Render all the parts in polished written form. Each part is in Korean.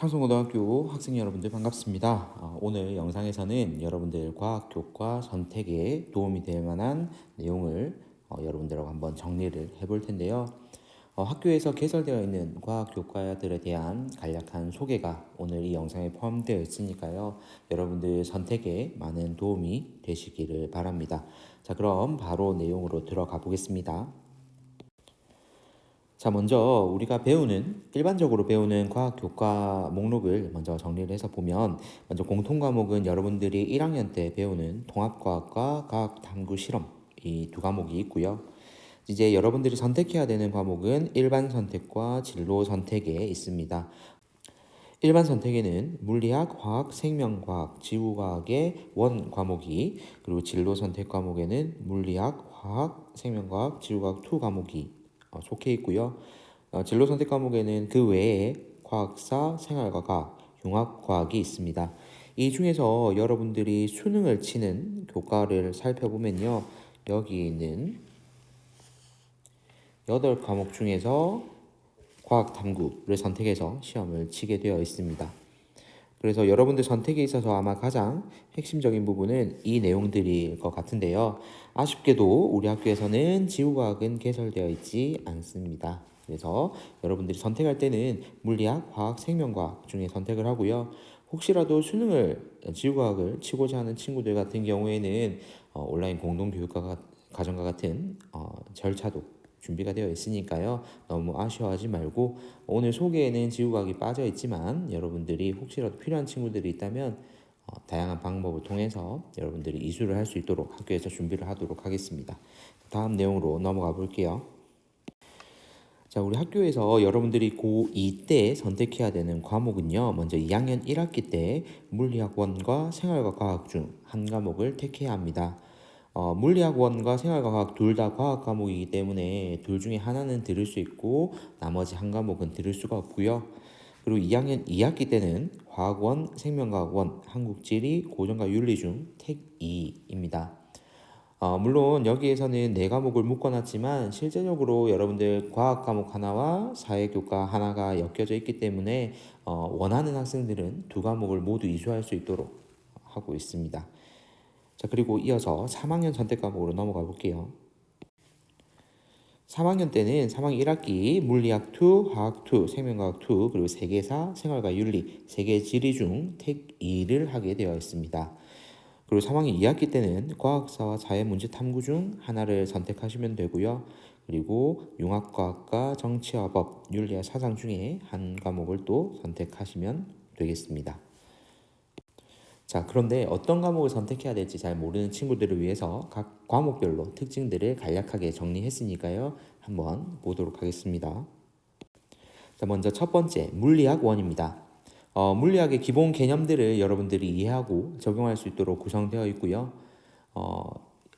창성고등학교 학생 여러분들 반갑습니다. 오늘 영상에서는 여러분들 과학 교과 선택에 도움이 될 만한 내용을 여러분들하고 한번 정리를 해볼 텐데요. 학교에서 개설되어 있는 과학 교과들에 대한 간략한 소개가 오늘 이 영상에 포함되어 있으니까요. 여러분들 선택에 많은 도움이 되시기를 바랍니다. 자, 그럼 바로 내용으로 들어가 보겠습니다. 자, 먼저 우리가 일반적으로 배우는 과학 교과 목록을 먼저 정리를 해서 보면, 먼저 공통 과목은 여러분들이 1학년 때 배우는 통합과학과 과학탐구 실험, 이 두 과목이 있고요. 이제 여러분들이 선택해야 되는 과목은 일반 선택과 진로 선택에 있습니다. 일반 선택에는 물리학, 화학, 생명과학, 지구과학의 원 과목이, 그리고 진로 선택 과목에는 물리학, 화학, 생명과학, 지구과학 2 과목이 속해 있고요. 진로 선택 과목에는 그 외에 과학사, 생활과학, 융합과학이 있습니다. 이 중에서 여러분들이 수능을 치는 교과를 살펴보면요. 여기 있는 8과목 중에서 과학 탐구를 선택해서 시험을 치게 되어 있습니다. 그래서 여러분들 선택에 있어서 아마 가장 핵심적인 부분은 이 내용들일 것 같은데요. 아쉽게도 우리 학교에서는 지구과학은 개설되어 있지 않습니다. 그래서 여러분들이 선택할 때는 물리학, 화학, 생명과학 중에 선택을 하고요. 혹시라도 지구과학을 치고자 하는 친구들 같은 경우에는 온라인 공동교육과 과정과 같은 절차도 준비가 되어 있으니까요. 너무 아쉬워하지 말고, 오늘 소개에는 지구과학이 빠져 있지만 여러분들이 혹시라도 필요한 친구들이 있다면 다양한 방법을 통해서 여러분들이 이수를 할 수 있도록 학교에서 준비를 하도록 하겠습니다. 다음 내용으로 넘어가 볼게요. 자, 우리 학교에서 여러분들이 고2 때 선택해야 되는 과목은요. 먼저 2학년 1학기 때 물리학원과 생활과 과학 중 한 과목을 택해야 합니다. 물리학원과 생활과학 둘 다 과학 과목이기 때문에 둘 중에 하나는 들을 수 있고 나머지 한 과목은 들을 수가 없고요. 그리고 2학년 2학기 때는 화학원, 생명과학원, 한국지리, 고전과 윤리 중 택 2입니다. 물론 여기에서는 네 과목을 묶어놨지만 실제적으로 여러분들 과학 과목 하나와 사회교과 하나가 엮여져 있기 때문에 원하는 학생들은 두 과목을 모두 이수할 수 있도록 하고 있습니다. 자, 그리고 이어서 3학년 선택 과목으로 넘어가 볼게요. 3학년 때는 3학년 1학기 물리학 2, 화학 2, 생명과학 2, 그리고 세계사, 생활과 윤리, 세계지리 중 택 2를 하게 되어 있습니다. 그리고 3학년 2학기 때는 과학사와 사회문제 탐구 중 하나를 선택하시면 되고요. 그리고 융합과학과 정치와 법, 윤리와 사상 중에 한 과목을 또 선택하시면 되겠습니다. 자, 그런데 어떤 과목을 선택해야 될지 잘 모르는 친구들을 위해서 각 과목별로 특징들을 간략하게 정리했으니까요. 한번 보도록 하겠습니다. 자, 먼저 첫 번째, 물리학 원입니다. 물리학의 기본 개념들을 여러분들이 이해하고 적용할 수 있도록 구성되어 있고요. 어,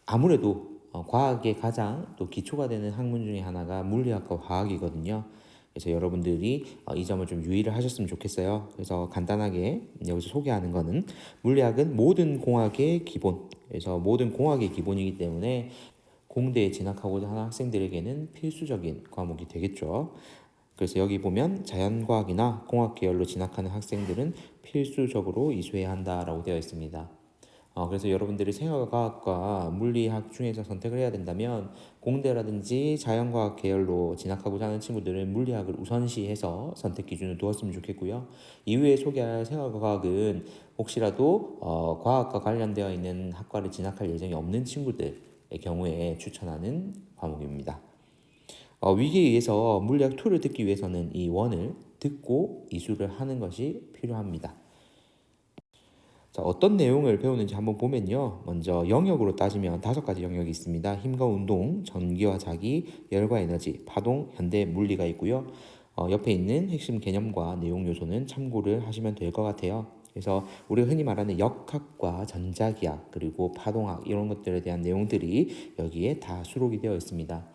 아무래도 과학의 가장 또 기초가 되는 학문 중에 하나가 물리학과 화학이거든요. 그래서 여러분들이 이 점을 좀 유의를 하셨으면 좋겠어요. 그래서 간단하게 여기서 소개하는 거는, 물리학은 모든 공학의 기본, 그래서 모든 공학의 기본이기 때문에 공대에 진학하고자 하는 학생들에게는 필수적인 과목이 되겠죠. 그래서 여기 보면 자연과학이나 공학 계열로 진학하는 학생들은 필수적으로 이수해야 한다라고 되어 있습니다. 그래서 여러분들이 생활과학과 물리학 중에서 선택을 해야 된다면 공대라든지 자연과학 계열로 진학하고자 하는 친구들은 물리학을 우선시해서 선택 기준을 두었으면 좋겠고요. 이후에 소개할 생활과학은 혹시라도 과학과 관련되어 있는 학과를 진학할 예정이 없는 친구들의 경우에 추천하는 과목입니다. 위기에 의해서 물리학 2를 듣기 위해서는 이 1을 듣고 이수를 하는 것이 필요합니다. 자, 어떤 내용을 배우는지 한번 보면요. 먼저 영역으로 따지면 5가지 영역이 있습니다. 힘과 운동, 전기와 자기, 열과 에너지, 파동, 현대 물리가 있고요. 옆에 있는 핵심 개념과 내용 요소는 참고를 하시면 될 것 같아요. 그래서 우리가 흔히 말하는 역학과 전자기학, 그리고 파동학, 이런 것들에 대한 내용들이 여기에 다 수록이 되어 있습니다.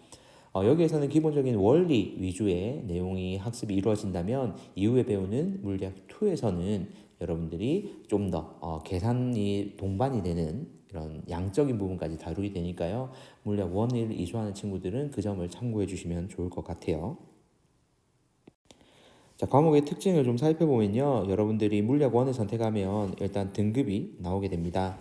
여기에서는 기본적인 원리 위주의 내용이 학습이 이루어진다면, 이후에 배우는 물리학 2에서는 여러분들이 좀 더 계산이 동반이 되는 이런 양적인 부분까지 다루게 되니까요. 물리학 1을 이수하는 친구들은 그 점을 참고해 주시면 좋을 것 같아요. 자, 과목의 특징을 좀 살펴보면요. 여러분들이 물리학 1을 선택하면 일단 등급이 나오게 됩니다.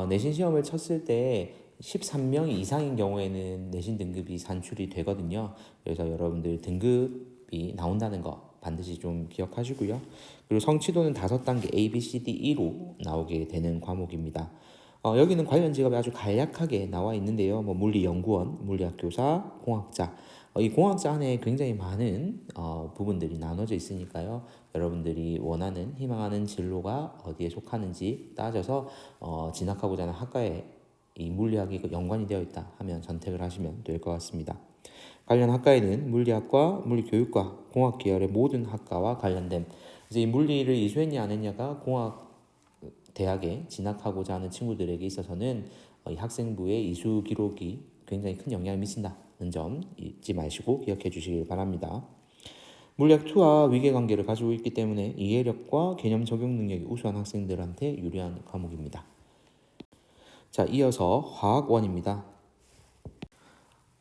내신 시험을 쳤을 때 13명 이상인 경우에는 내신 등급이 산출이 되거든요. 그래서 여러분들 등급이 나온다는 거 반드시 좀 기억하시고요. 그리고 성취도는 5단계 A, B, C, D, E로 나오게 되는 과목입니다. 여기는 관련 직업이 아주 간략하게 나와 있는데요. 뭐 물리연구원, 물리학교사, 공학자. 이 공학자 안에 굉장히 많은 부분들이 나눠져 있으니까요. 여러분들이 원하는, 희망하는 진로가 어디에 속하는지 따져서 진학하고자 하는 학과에 이 물리학이 연관이 되어 있다 하면 선택을 하시면 될 것 같습니다. 관련 학과에는 물리학과, 물리교육과, 공학 계열의 모든 학과와 관련된 이제 이 물리를 이수했냐 안 했냐가 공학 대학에 진학하고자 하는 친구들에게 있어서는 이 학생부의 이수 기록이 굉장히 큰 영향을 미친다는 점 잊지 마시고 기억해 주시길 바랍니다. 물리학 2와 위계관계를 가지고 있기 때문에 이해력과 개념 적용 능력이 우수한 학생들한테 유리한 과목입니다. 자, 이어서 화학원입니다.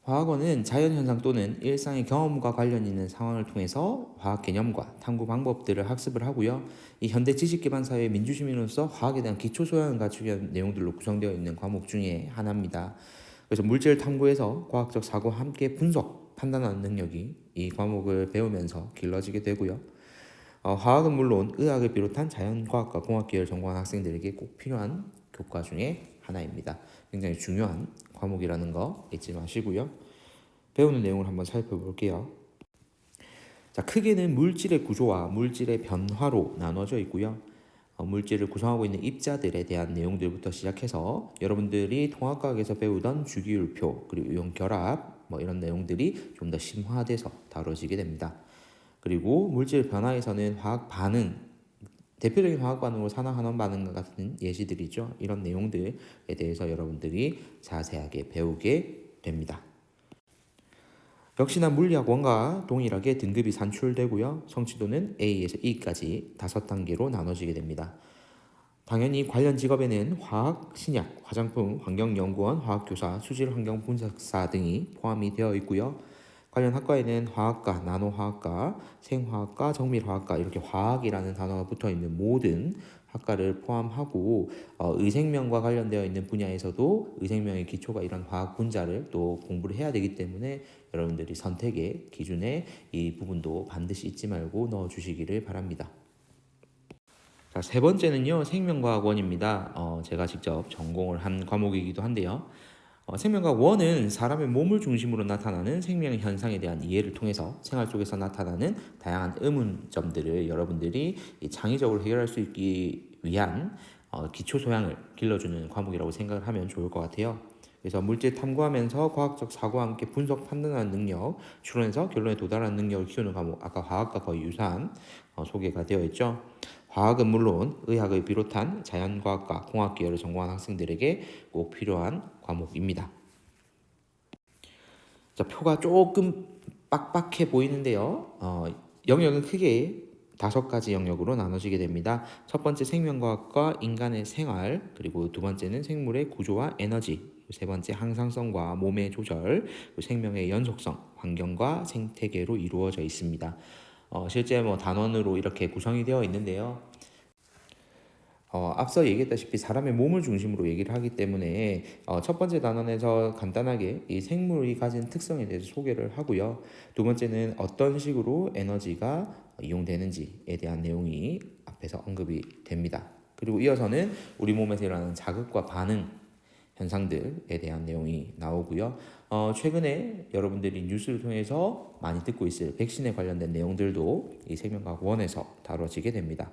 화학원은 자연현상 또는 일상의 경험과 관련 있는 상황을 통해서 화학 개념과 탐구 방법들을 학습을 하고요. 이 현대 지식기반 사회의 민주시민으로서 화학에 대한 기초 소양을 갖추기 위한 내용들로 구성되어 있는 과목 중에 하나입니다. 그래서 물질 탐구에서 과학적 사고와 함께 분석, 판단하는 능력이 이 과목을 배우면서 길러지게 되고요. 화학은 물론 의학을 비롯한 자연과학과 공학 계열 전공한 학생들에게 꼭 필요한 교과 중에 하나입니다. 굉장히 중요한 과목이라는 거 잊지 마시고요. 배우는 내용을 한번 살펴볼게요. 자, 크게는 물질의 구조와 물질의 변화로 나눠져 있고요. 물질을 구성하고 있는 입자들에 대한 내용들부터 시작해서 여러분들이 통합과학에서 배우던 주기율표 그리고 이온 결합 뭐 이런 내용들이 좀 더 심화돼서 다뤄지게 됩니다. 그리고 물질 변화에서는 화학 반응, 대표적인 화학 반응으로 산화환원 반응 같은 예시들이죠. 이런 내용들에 대해서 여러분들이 자세하게 배우게 됩니다. 역시나 물리학 1과 동일하게 등급이 산출되고요. 성취도는 A에서 E까지 5단계로 나눠지게 됩니다. 당연히 관련 직업에는 화학, 신약, 화장품, 환경연구원, 화학교사, 수질환경분석사 등이 포함이 되어 있고요. 관련 학과에는 화학과, 나노화학과, 생화학과, 정밀화학과 이렇게 화학이라는 단어가 붙어 있는 모든 학과를 포함하고 의생명과 관련되어 있는 분야에서도 의생명의 기초가 이런 화학 분자를 또 공부를 해야 되기 때문에 여러분들이 선택의 기준에 이 부분도 반드시 잊지 말고 넣어 주시기를 바랍니다. 자, 세 번째는요, 생명과학원입니다. 제가 직접 전공을 한 과목이기도 한데요. 생명과학 1은 사람의 몸을 중심으로 나타나는 생명 현상에 대한 이해를 통해서 생활 속에서 나타나는 다양한 의문점들을 여러분들이 창의적으로 해결할 수 있기 위한 기초 소양을 길러주는 과목이라고 생각을 하면 좋을 것 같아요. 그래서 물질 탐구하면서 과학적 사고와 함께 분석 판단하는 능력, 추론해서 결론에 도달하는 능력을 키우는 과목, 아까 화학과 거의 유사한 소개가 되어 있죠. 화학은 물론 의학을 비롯한 자연과학과 공학 계열을 전공한 학생들에게 꼭 필요한 과목입니다. 자, 표가 조금 빡빡해 보이는데요. 영역은 크게 5가지 영역으로 나눠지게 됩니다. 첫 번째 생명과학과 인간의 생활, 그리고 두 번째는 생물의 구조와 에너지, 세 번째 항상성과 몸의 조절, 생명의 연속성, 환경과 생태계로 이루어져 있습니다. 실제 단원으로 이렇게 구성이 되어 있는데요. 앞서 얘기했다시피 사람의 몸을 중심으로 얘기를 하기 때문에 첫 번째 단원에서 간단하게 이 생물이 가진 특성에 대해서 소개를 하고요. 두 번째는 어떤 식으로 에너지가 이용되는지에 대한 내용이 앞에서 언급이 됩니다. 그리고 이어서는 우리 몸에서 일어나는 자극과 반응 현상들에 대한 내용이 나오고요. 최근에 여러분들이 뉴스를 통해서 많이 듣고 있을 백신에 관련된 내용들도 이 생명과학 1에서 다뤄지게 됩니다.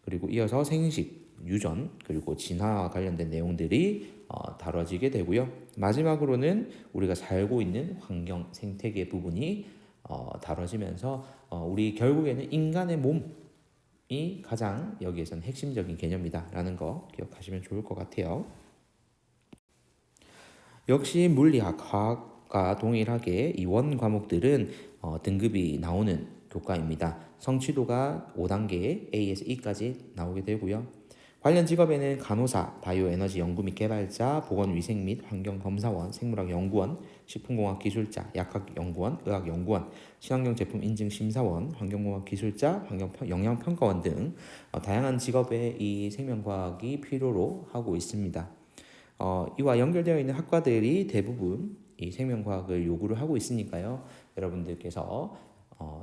그리고 이어서 생식, 유전, 그리고 진화와 관련된 내용들이 다뤄지게 되고요. 마지막으로는 우리가 살고 있는 환경, 생태계 부분이 다뤄지면서 우리 결국에는 인간의 몸이 가장 여기에서는 핵심적인 개념이다라는 거 기억하시면 좋을 것 같아요. 역시 물리학, 화학과 동일하게 이 원 과목들은 등급이 나오는 교과입니다. 성취도가 5단계 A에서 E까지 나오게 되고요. 관련 직업에는 간호사, 바이오에너지 연구 및 개발자, 보건위생 및 환경검사원, 생물학 연구원, 식품공학 기술자, 약학연구원, 의학연구원, 친환경 제품 인증 심사원, 환경공학 기술자, 영양평가원 등 다양한 직업에 이 생명과학이 필요로 하고 있습니다. 이와 연결되어 있는 학과들이 대부분 이 생명과학을 요구를 하고 있으니까요. 여러분들께서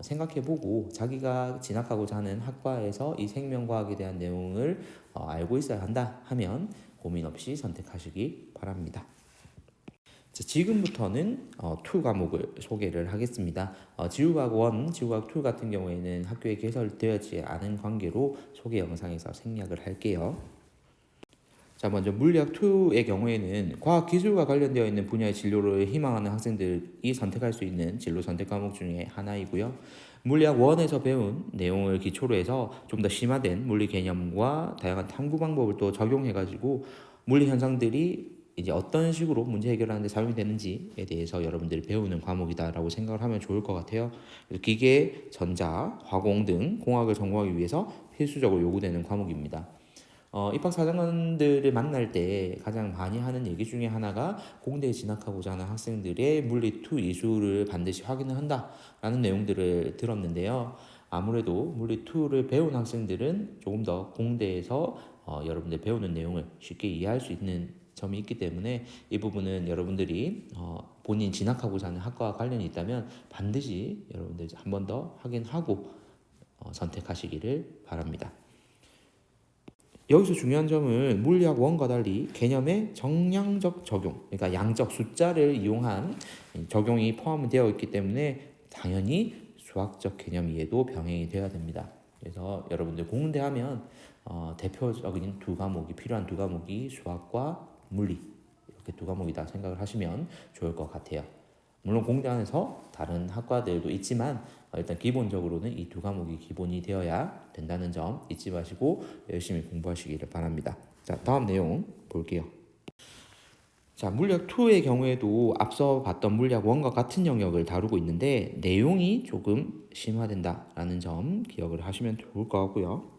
생각해보고 자기가 진학하고자 하는 학과에서 이 생명과학에 대한 내용을 알고 있어야 한다 하면 고민 없이 선택하시기 바랍니다. 자, 지금부터는 2 과목을 소개를 하겠습니다. 지구과학 1, 지구과학 2 같은 경우에는 학교에 개설되어지지 않은 관계로 소개 영상에서 생략을 할게요. 자, 먼저 물리학 2의 경우에는 과학 기술과 관련되어 있는 분야의 진로를 희망하는 학생들이 선택할 수 있는 진로 선택 과목 중에 하나이고요. 물리학 1에서 배운 내용을 기초로 해서 좀 더 심화된 물리 개념과 다양한 탐구 방법을 또 적용해가지고 물리 현상들이 이제 어떤 식으로 문제 해결하는 데 사용이 되는지에 대해서 여러분들이 배우는 과목이다라고 생각을 하면 좋을 것 같아요. 기계, 전자, 화공 등 공학을 전공하기 위해서 필수적으로 요구되는 과목입니다. 입학사정관들을 만날 때 가장 많이 하는 얘기 중에 하나가 공대에 진학하고자 하는 학생들의 물리2 이수를 반드시 확인을 한다라는 내용들을 들었는데요. 아무래도 물리2를 배운 학생들은 조금 더 공대에서 여러분들 배우는 내용을 쉽게 이해할 수 있는 점이 있기 때문에 이 부분은 여러분들이 본인 진학하고자 하는 학과와 관련이 있다면 반드시 여러분들 한 번 더 확인하고 선택하시기를 바랍니다. 여기서 중요한 점은 물리학 1과 달리 개념의 정량적 적용, 그러니까 양적 숫자를 이용한 적용이 포함되어 있기 때문에 당연히 수학적 개념 이해도 병행이 되어야 됩니다. 그래서 여러분들 공대하면 대표적인 2 과목이 필요한 2 과목이 수학과 물리 이렇게 2 과목이다 생각을 하시면 좋을 것 같아요. 물론 공대 안에서 다른 학과들도 있지만 일단 기본적으로는 이 2 과목이 기본이 되어야 된다는 점 잊지 마시고 열심히 공부하시기를 바랍니다. 자, 다음 내용 볼게요. 자, 물리학 2의 경우에도 앞서 봤던 물리학 1과 같은 영역을 다루고 있는데 내용이 조금 심화된다라는 점 기억을 하시면 좋을 것 같고요.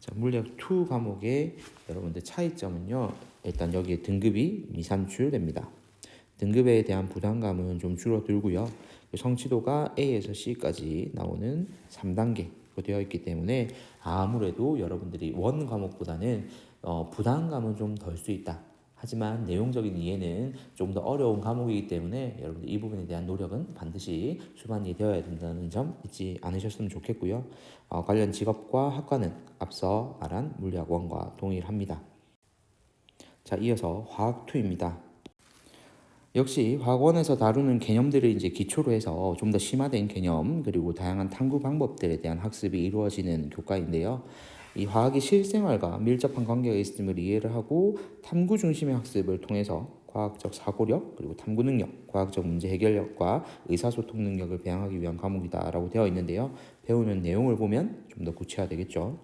자, 물리학 2 과목의 여러분들 차이점은요. 일단 여기에 등급이 미산출됩니다. 등급에 대한 부담감은 좀 줄어들고요. 성취도가 A에서 C까지 나오는 3단계로 되어 있기 때문에 아무래도 여러분들이 1 과목보다는 부담감은 좀 덜 수 있다. 하지만 내용적인 이해는 좀 더 어려운 과목이기 때문에 여러분들 이 부분에 대한 노력은 반드시 수반이 되어야 된다는 점 잊지 않으셨으면 좋겠고요. 관련 직업과 학과는 앞서 말한 물리학 1과 동일합니다. 자, 이어서 화학 2입니다. 역시 화학원에서 다루는 개념들을 이제 기초로 해서 좀 더 심화된 개념 그리고 다양한 탐구 방법들에 대한 학습이 이루어지는 교과인데요. 이 화학이 실생활과 밀접한 관계가 있음을 이해를 하고 탐구 중심의 학습을 통해서 과학적 사고력 그리고 탐구 능력, 과학적 문제 해결력과 의사소통 능력을 배양하기 위한 과목이다라고 되어 있는데요. 배우는 내용을 보면 좀 더 구체화되겠죠.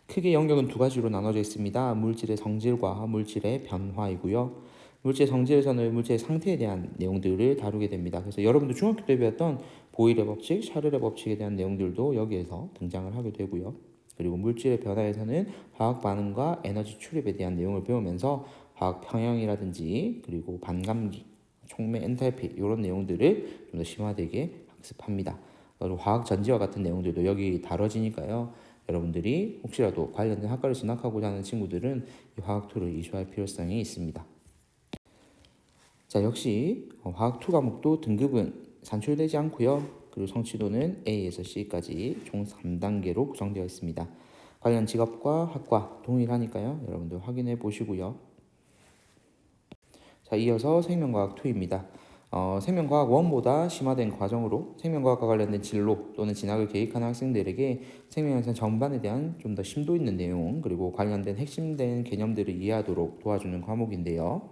크게 영역은 2가지로 나눠져 있습니다. 물질의 성질과 물질의 변화이고요. 물질의 성질에서는 물질의 상태에 대한 내용들을 다루게 됩니다. 그래서 여러분들 중학교 때 배웠던 보일의 법칙, 샤를의 법칙에 대한 내용들도 여기에서 등장을 하게 되고요. 그리고 물질의 변화에서는 화학 반응과 에너지 출입에 대한 내용을 배우면서 화학 평형이라든지 그리고 반감기, 촉매 엔탈피 이런 내용들을 좀 더 심화되게 학습합니다. 그리고 화학 전지와 같은 내용들도 여기 다뤄지니까요. 여러분들이 혹시라도 관련된 학과를 진학하고자 하는 친구들은 이 화학2를 이수할 필요성이 있습니다. 자, 역시 화학2 과목도 등급은 산출되지 않고요. 그리고 성취도는 A에서 C까지 총 3단계로 구성되어 있습니다. 관련 직업과 학과 동일하니까요. 여러분들 확인해 보시고요. 자, 이어서 생명과학2입니다. 생명과학 1보다 심화된 과정으로 생명과학과 관련된 진로 또는 진학을 계획하는 학생들에게 생명현상 전반에 대한 좀 더 심도 있는 내용 그리고 관련된 핵심된 개념들을 이해하도록 도와주는 과목인데요.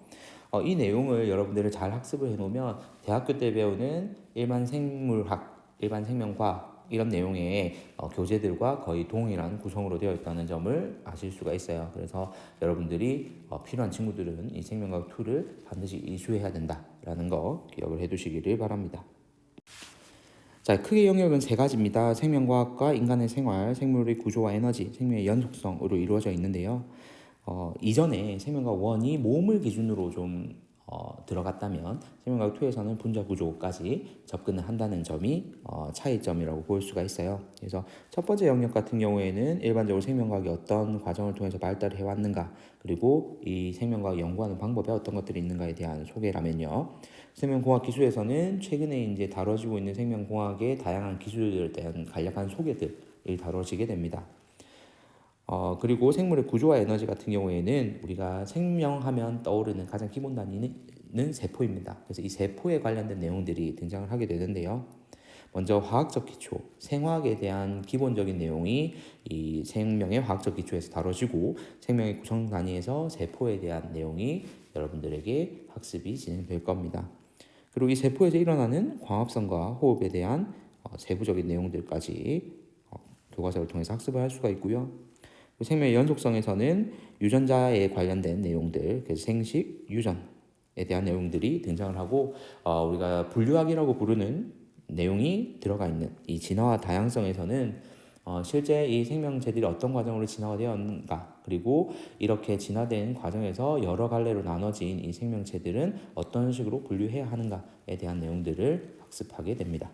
이 내용을 여러분들이 잘 학습을 해놓으면 대학교 때 배우는 일반 생물학, 일반 생명과학 이런 내용의 교재들과 거의 동일한 구성으로 되어 있다는 점을 아실 수가 있어요. 그래서 여러분들이 필요한 친구들은 이 생명과학 2를 반드시 이수해야 된다라는 거 기억을 해두시기를 바랍니다. 자, 크게 영역은 3가지입니다. 생명과학과 인간의 생활, 생물의 구조와 에너지, 생명의 연속성으로 이루어져 있는데요. 이전에 생명과학 1이 몸을 기준으로 좀 들어갔다면 생명과학 2에서는 분자 구조까지 접근을 한다는 점이 차이점이라고 볼 수가 있어요. 그래서 첫 번째 영역 같은 경우에는 일반적으로 생명과학이 어떤 과정을 통해서 발달해 왔는가, 그리고 이 생명과학 연구하는 방법에 어떤 것들이 있는가에 대한 소개라면요. 생명공학 기술에서는 최근에 이제 다뤄지고 있는 생명공학의 다양한 기술들에 대한 간략한 소개들이 다뤄지게 됩니다. 그리고 생물의 구조와 에너지 같은 경우에는 우리가 생명하면 떠오르는 가장 기본 단위는 세포입니다. 그래서 이 세포에 관련된 내용들이 등장을 하게 되는데요. 먼저 화학적 기초, 생화학에 대한 기본적인 내용이 이 생명의 화학적 기초에서 다뤄지고, 생명의 구성 단위에서 세포에 대한 내용이 여러분들에게 학습이 진행될 겁니다. 그리고 이 세포에서 일어나는 광합성과 호흡에 대한 세부적인 내용들까지 교과서를 통해서 학습을 할 수가 있고요. 생명의 연속성에서는 유전자에 관련된 내용들, 그래서 생식, 유전에 대한 내용들이 등장을 하고, 우리가 분류학이라고 부르는 내용이 들어가 있는 이 진화와 다양성에서는 실제 이 생명체들이 어떤 과정으로 진화가 되었는가, 그리고 이렇게 진화된 과정에서 여러 갈래로 나눠진 이 생명체들은 어떤 식으로 분류해야 하는가에 대한 내용들을 학습하게 됩니다.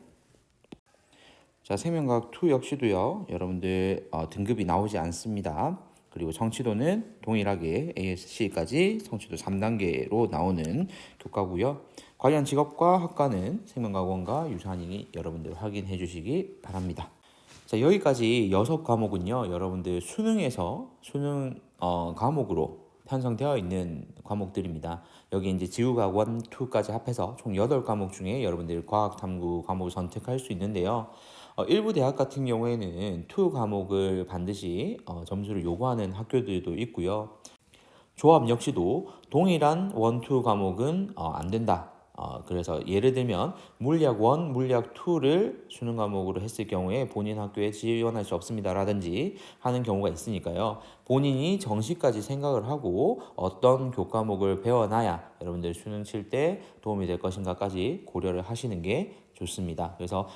자, 생명과학 2 역시도요, 여러분들 등급이 나오지 않습니다. 그리고 성취도는 동일하게 ASC까지 성취도 3단계로 나오는 교과고요. 관련 직업과 학과는 생명과학원과 유사하니 여러분들 확인해 주시기 바랍니다. 자, 여기까지 6과목은요, 여러분들 수능에서 수능 과목으로 편성되어 있는 과목들입니다. 여기 이제 지구과학 1, 2까지 합해서 총 8과목 중에 여러분들 과학탐구 과목을 선택할 수 있는데요. 일부 대학 같은 경우에는 2 과목을 반드시 점수를 요구하는 학교들도 있고요. 조합 역시도 동일한 1, 2 과목은 안 된다. 그래서 예를 들면 물리학 1, 물리학 2를 수능 과목으로 했을 경우에 본인 학교에 지원할 수 없습니다 라든지 하는 경우가 있으니까요. 본인이 정시까지 생각을 하고 어떤 교과목을 배워놔야 여러분들 수능 칠 때 도움이 될 것인가까지 고려를 하시는 게 좋습니다. 그래서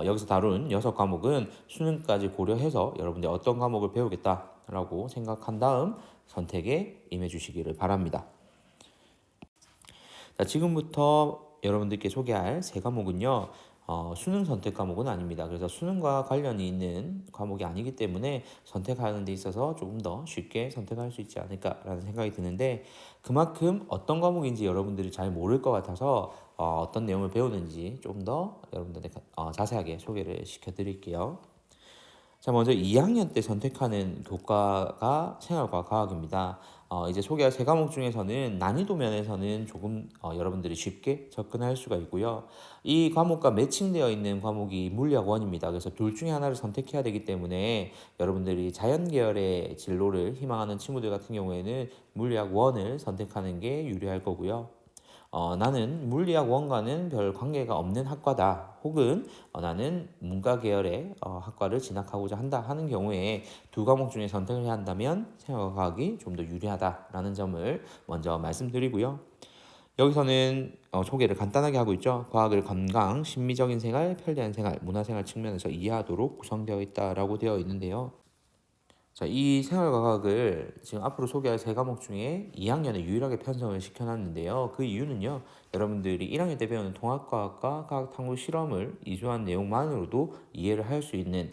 여기서 다룬 6과목은 수능까지 고려해서 여러분들 어떤 과목을 배우겠다라고 생각한 다음 선택에 임해 주시기를 바랍니다. 자, 지금부터 여러분들께 소개할 3과목은요. 수능 선택 과목은 아닙니다. 그래서 수능과 관련이 있는 과목이 아니기 때문에 선택하는 데 있어서 조금 더 쉽게 선택할 수 있지 않을까라는 생각이 드는데, 그만큼 어떤 과목인지 여러분들이 잘 모를 것 같아서 어떤 내용을 배우는지 좀 더 여러분들한테 자세하게 소개를 시켜드릴게요. 자, 먼저 2학년 때 선택하는 교과가 생활과 과학입니다. 이제 소개할 3과목 중에서는 난이도 면에서는 조금 여러분들이 쉽게 접근할 수가 있고요. 이 과목과 매칭되어 있는 과목이 물리학 1입니다. 그래서 둘 중에 하나를 선택해야 되기 때문에 여러분들이 자연 계열의 진로를 희망하는 친구들 같은 경우에는 물리학 1을 선택하는 게 유리할 거고요. 나는 물리학 1과는 별 관계가 없는 학과다, 혹은 나는 문과 계열의 학과를 진학하고자 한다 하는 경우에 2과목 중에 선택을 해야 한다면 생활과학이 좀 더 유리하다라는 점을 먼저 말씀드리고요. 여기서는 소개를 간단하게 하고 있죠. 과학을 건강, 심미적인 생활, 편리한 생활, 문화생활 측면에서 이해하도록 구성되어 있다라고 되어 있는데요. 자, 이 생활과학을 지금 앞으로 소개할 3과목 중에 2학년에 유일하게 편성을 시켜놨는데요. 그 이유는요, 여러분들이 1학년 때 배우는 통합과학과 과학탐구 실험을 이수한 내용만으로도 이해를 할 수 있는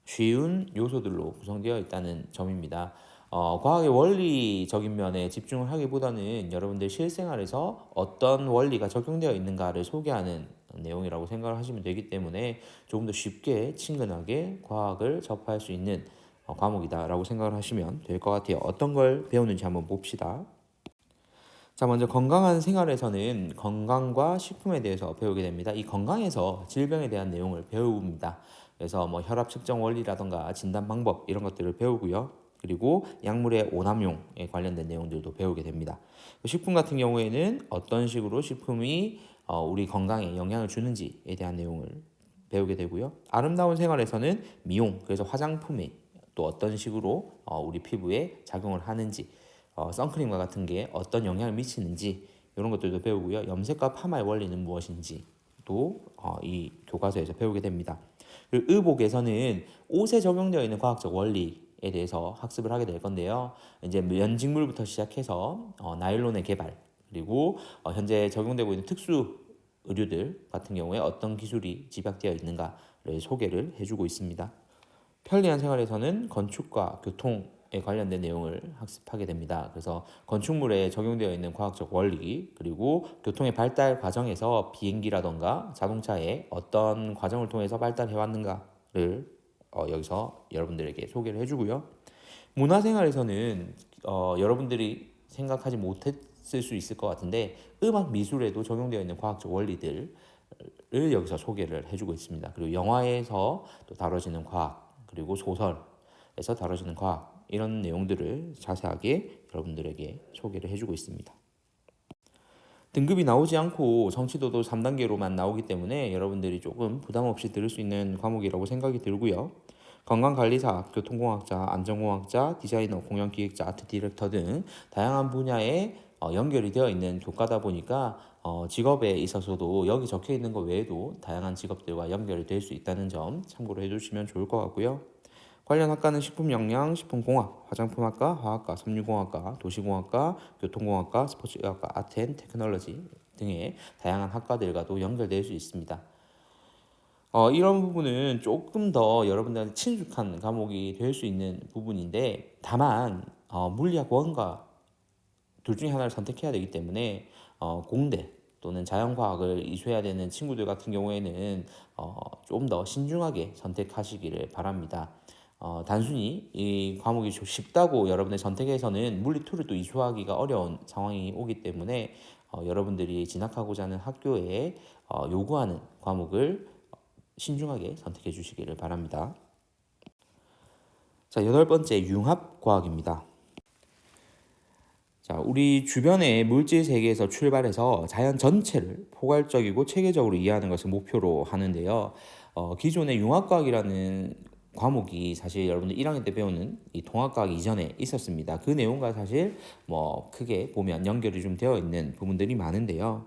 쉬운 요소들로 구성되어 있다는 점입니다. 과학의 원리적인 면에 집중을 하기보다는 여러분들 실생활에서 어떤 원리가 적용되어 있는가를 소개하는 내용이라고 생각을 하시면 되기 때문에 조금 더 쉽게 친근하게 과학을 접할 수 있는 과목이다라고 생각을 하시면 될 것 같아요. 어떤 걸 배우는지 한번 봅시다. 자, 먼저 건강한 생활에서는 건강과 식품에 대해서 배우게 됩니다. 이 건강에서 질병에 대한 내용을 배웁니다. 그래서 뭐 혈압 측정 원리라던가 진단 방법 이런 것들을 배우고요. 그리고 약물의 오남용에 관련된 내용들도 배우게 됩니다. 식품 같은 경우에는 어떤 식으로 식품이 우리 건강에 영향을 주는지에 대한 내용을 배우게 되고요. 아름다운 생활에서는 미용, 그래서 화장품에 또 어떤 식으로 우리 피부에 작용을 하는지, 선크림과 같은 게 어떤 영향을 미치는지 이런 것들도 배우고요. 염색과 파마의 원리는 무엇인지 또 이 교과서에서 배우게 됩니다. 그리고 의복에서는 옷에 적용되어 있는 과학적 원리에 대해서 학습을 하게 될 건데요. 이제 면직물부터 시작해서 나일론의 개발, 그리고 현재 적용되고 있는 특수 의료들 같은 경우에 어떤 기술이 집약되어 있는가를 소개를 해주고 있습니다. 편리한 생활에서는 건축과 교통에 관련된 내용을 학습하게 됩니다. 그래서 건축물에 적용되어 있는 과학적 원리, 그리고 교통의 발달 과정에서 비행기라던가 자동차에 어떤 과정을 통해서 발달해 왔는가를 여기서 여러분들에게 소개를 해주고요. 문화생활에서는 여러분들이 생각하지 못했을 수 있을 것 같은데 음악 미술에도 적용되어 있는 과학적 원리들을 여기서 소개를 해주고 있습니다. 그리고 영화에서 또 다뤄지는 과학, 그리고 소설에서 다뤄지는 과학, 이런 내용들을 자세하게 여러분들에게 소개를 해주고 있습니다. 등급이 나오지 않고 성취도도 3단계로만 나오기 때문에 여러분들이 조금 부담 없이 들을 수 있는 과목이라고 생각이 들고요. 건강관리사, 교통공학자, 안전공학자, 디자이너, 공연기획자, 아트 디렉터 등 다양한 분야에 연결이 되어 있는 교과다 보니까 직업에 있어서도 여기 적혀 있는 것 외에도 다양한 직업들과 연결이 될 수 있다는 점 참고로 해주시면 좋을 것 같고요. 관련 학과는 식품영양, 식품공학, 화장품학과, 화학과, 섬유공학과, 도시공학과, 교통공학과, 스포츠의학과, 아트앤테크놀로지 등의 다양한 학과들과도 연결될 수 있습니다. 이런 부분은 조금 더 여러분들한테 친숙한 과목이 될 수 있는 부분인데, 다만 물리학 원과 둘 중에 하나를 선택해야 되기 때문에 공대 또는 자연과학을 이수해야 되는 친구들 같은 경우에는 좀 더 신중하게 선택하시기를 바랍니다. 단순히 이 과목이 좀 쉽다고 여러분의 선택에서는 물리2를 또 이수하기가 어려운 상황이 오기 때문에 여러분들이 진학하고자 하는 학교에 요구하는 과목을 신중하게 선택해 주시기를 바랍니다. 자, 8번째 융합과학입니다. 자, 우리 주변의 물질 세계에서 출발해서 자연 전체를 포괄적이고 체계적으로 이해하는 것을 목표로 하는데요. 기존의 융합과학이라는 과목이 사실 여러분들 1학년 때 배우는 이 통합과학 이전에 있었습니다. 그 내용과 사실 뭐 크게 보면 연결이 좀 되어 있는 부분들이 많은데요.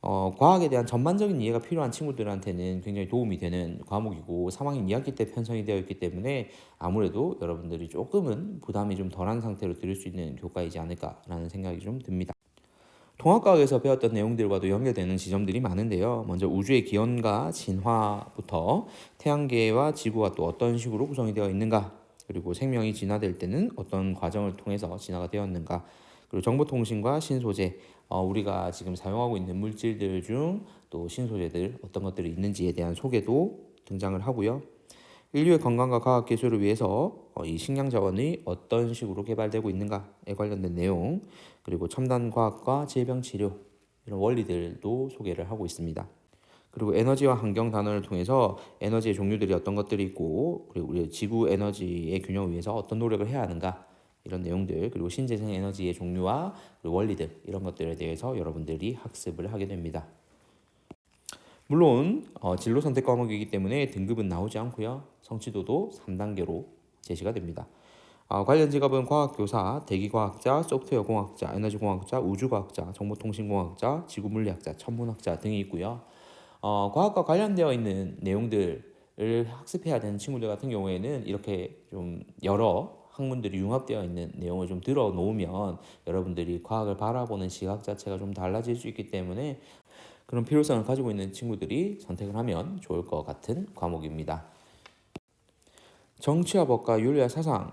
과학에 대한 전반적인 이해가 필요한 친구들한테는 굉장히 도움이 되는 과목이고 3학년 2학기 때 편성이 되어 있기 때문에 아무래도 여러분들이 조금은 부담이 좀 덜한 상태로 들을 수 있는 교과이지 않을까라는 생각이 좀 듭니다. 통합과학에서 배웠던 내용들과도 연결되는 지점들이 많은데요. 먼저 우주의 기원과 진화부터 태양계와 지구가 또 어떤 식으로 구성이 되어 있는가, 그리고 생명이 진화될 때는 어떤 과정을 통해서 진화가 되었는가, 그리고 정보통신과 신소재, 우리가 지금 사용하고 있는 물질들 중 또 신소재들 어떤 것들이 있는지에 대한 소개도 등장을 하고요. 인류의 건강과 과학 기술을 위해서 이 식량 자원이 어떤 식으로 개발되고 있는가에 관련된 내용, 그리고 첨단 과학과 질병 치료 이런 원리들도 소개를 하고 있습니다. 그리고 에너지와 환경 단원을 통해서 에너지의 종류들이 어떤 것들이 있고, 그리고 우리 지구 에너지의 균형을 위해서 어떤 노력을 해야 하는가, 이런 내용들, 그리고 신재생 에너지의 종류와 그리고 원리들, 이런 것들에 대해서 여러분들이 학습을 하게 됩니다. 물론 진로 선택 과목이기 때문에 등급은 나오지 않고요. 성취도도 3단계로 제시가 됩니다. 관련 직업은 과학교사, 대기과학자, 소프트웨어공학자, 에너지공학자, 우주과학자, 정보통신공학자, 지구물리학자, 천문학자 등이 있고요. 과학과 관련되어 있는 내용들을 학습해야 되는 친구들 같은 경우에는 이렇게 좀 여러 학문들이 융합되어 있는 내용을 좀 들어 놓으면 여러분들이 과학을 바라보는 시각 자체가 좀 달라질 수 있기 때문에 그런 필요성을 가지고 있는 친구들이 선택을 하면 좋을 것 같은 과목입니다. 정치와 법과 윤리와 사상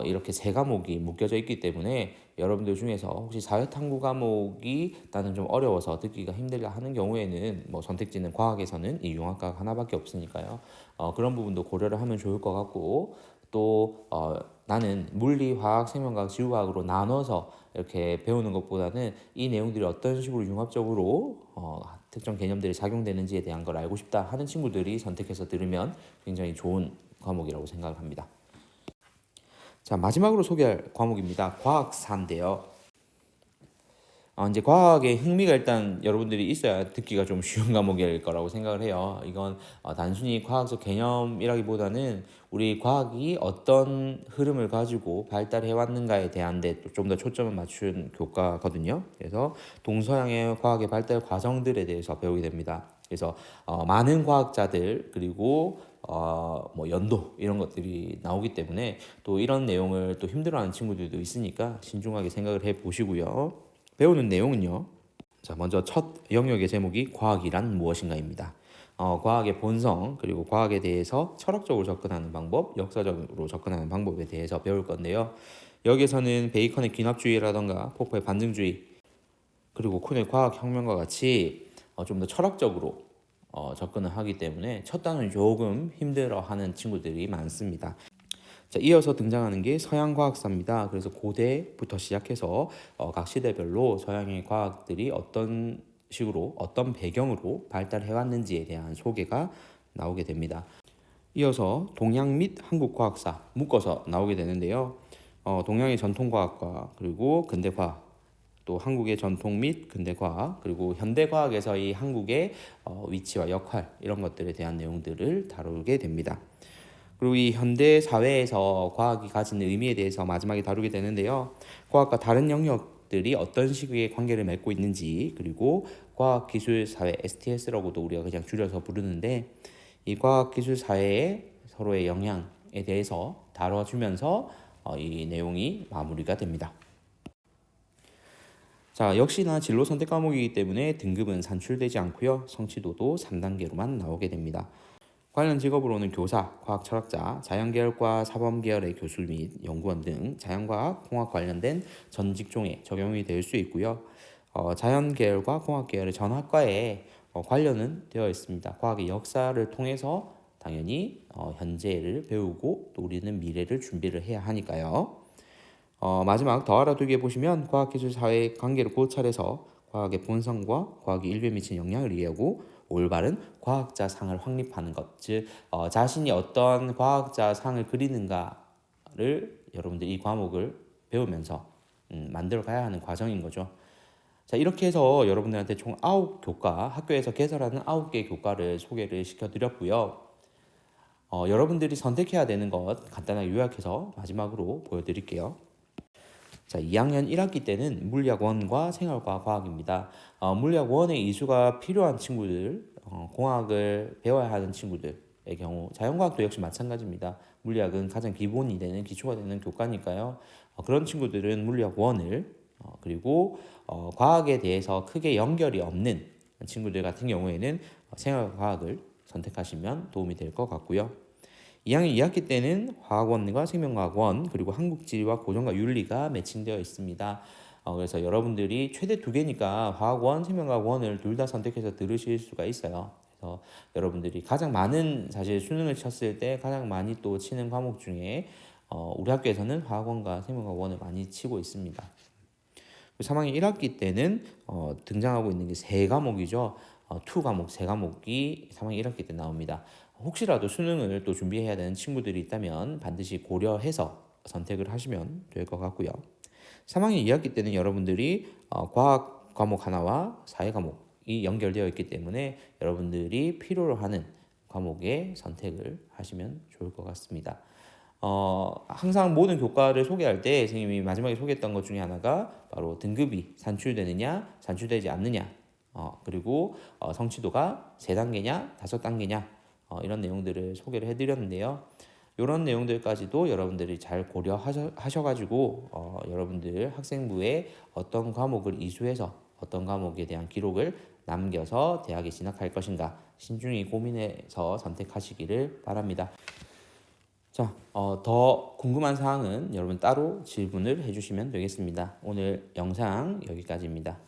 이렇게 세 과목이 묶여져 있기 때문에 여러분들 중에서 혹시 사회탐구 과목이 나는 좀 어려워서 듣기가 힘들다 하는 경우에는 뭐 선택지는 과학에서는 이 융합과학 하나밖에 없으니까요. 그런 부분도 고려를 하면 좋을 것 같고, 또 나는 물리, 화학, 생명과학, 지구과학으로 나눠서 이렇게 배우는 것보다는 이 내용들이 어떤 식으로 융합적으로 특정 개념들이 작용되는지에 대한 걸 알고 싶다 하는 친구들이 선택해서 들으면 굉장히 좋은 과목이라고 생각을 합니다. 자, 마지막으로 소개할 과목입니다. 과학사인데요. 이제 과학에 흥미가 일단 여러분들이 있어야 듣기가 좀 쉬운 과목일 거라고 생각을 해요. 이건 단순히 과학적 개념이라기보다는 우리 과학이 어떤 흐름을 가지고 발달해 왔는가에 대한 데 좀 더 초점을 맞춘 교과거든요. 그래서 동서양의 과학의 발달 과정들에 대해서 배우게 됩니다. 그래서 많은 과학자들, 그리고 뭐 연도 이런 것들이 나오기 때문에 또 이런 내용을 또 힘들어하는 친구들도 있으니까 신중하게 생각을 해 보시고요. 배우는 내용은요. 자, 먼저 첫 영역의 제목이 과학이란 무엇인가입니다. 과학의 본성 그리고 과학에 대해서 철학적으로 접근하는 방법, 역사적으로 접근하는 방법에 대해서 배울 건데요. 여기서는 베이컨의 귀납주의라던가 포퍼의 반증주의 그리고 쿤의 과학혁명과 같이 좀 더 철학적으로 접근을 하기 때문에 첫 단은 조금 힘들어하는 친구들이 많습니다. 자, 이어서 등장하는 게 서양 과학사입니다. 그래서 고대부터 시작해서 각 시대별로 서양의 과학들이 어떤 식으로 어떤 배경으로 발달해 왔는지에 대한 소개가 나오게 됩니다. 이어서 동양 및 한국 과학사 묶어서 나오게 되는데요. 동양의 전통 과학과 그리고 근대 과학, 또 한국의 전통 및 근대 과학, 그리고 현대 과학에서의 한국의 위치와 역할 이런 것들에 대한 내용들을 다루게 됩니다. 그리고 이 현대 사회에서 과학이 가지는 의미에 대해서 마지막에 다루게 되는데요. 과학과 다른 영역들이 어떤 식의 관계를 맺고 있는지, 그리고 과학기술 사회 STS라고도 우리가 그냥 줄여서 부르는데 이 과학기술 사회의 서로의 영향에 대해서 다뤄주면서 이 내용이 마무리가 됩니다. 자, 역시나 진로 선택 과목이기 때문에 등급은 산출되지 않고요. 성취도도 3단계로만 나오게 됩니다. 관련 직업으로는 교사, 과학철학자, 자연계열과 사범계열의 교수 및 연구원 등 자연과학, 공학 관련된 전 직종에 적용이 될 수 있고요. 자연계열과 공학계열의 전학과에 관련은 되어 있습니다. 과학의 역사를 통해서 당연히 현재를 배우고 또 우리는 미래를 준비를 해야 하니까요. 마지막 더 알아두기에 보시면 과학기술사회의 관계를 고찰해서 과학의 본성과 과학이 인류에 미치는 영향을 이해하고 올바른 과학자상을 확립하는 것, 즉 자신이 어떤 과학자상을 그리는가를 여러분들 이 과목을 배우면서 만들어 가야 하는 과정인 거죠. 자, 이렇게 해서 여러분들한테 총 9교과, 학교에서 개설하는 9개의 교과를 소개를 시켜드렸고요. 여러분들이 선택해야 되는 것 간단하게 요약해서 마지막으로 보여드릴게요. 자, 2학년 1학기 때는 물리학 1과 생활과학 과학입니다. 물리학 1의 이수가 필요한 친구들, 공학을 배워야 하는 친구들의 경우 자연과학도 역시 마찬가지입니다. 물리학은 가장 기본이 되는 기초가 되는 교과니까요. 그런 친구들은 물리학 1을 그리고 과학에 대해서 크게 연결이 없는 친구들 같은 경우에는 생활과학을 선택하시면 도움이 될 것 같고요. 2학년 2학기 때는 화학원과 생명과학원 그리고 한국지리와 고전과 윤리가 매칭되어 있습니다. 그래서 여러분들이 최대 2개니까 화학원, 생명과학원을 둘 다 선택해서 들으실 수가 있어요. 그래서 여러분들이 가장 많은 사실 수능을 쳤을 때 가장 많이 또 치는 과목 중에 우리 학교에서는 화학원과 생명과학원을 많이 치고 있습니다. 3학년 1학기 때는 등장하고 있는 게 3과목이죠. 2 과목, 3과목이 3학년 1학기 때 나옵니다. 혹시라도 수능을 또 준비해야 되는 친구들이 있다면 반드시 고려해서 선택을 하시면 될 것 같고요. 3학년 2학기 때는 여러분들이 과학 과목 하나와 사회 과목이 연결되어 있기 때문에 여러분들이 필요로 하는 과목에 선택을 하시면 좋을 것 같습니다. 항상 모든 교과를 소개할 때 선생님이 마지막에 소개했던 것 중에 하나가 바로 등급이 산출되느냐, 산출되지 않느냐, 그리고 성취도가 3단계냐, 5단계냐, 이런 내용들을 소개를 해드렸는데요. 이런 내용들까지도 여러분들이 잘 고려하셔가지고 여러분들 학생부에 어떤 과목을 이수해서 어떤 과목에 대한 기록을 남겨서 대학에 진학할 것인가 신중히 고민해서 선택하시기를 바랍니다. 자, 더 궁금한 사항은 여러분 따로 질문을 해주시면 되겠습니다. 오늘 영상 여기까지입니다.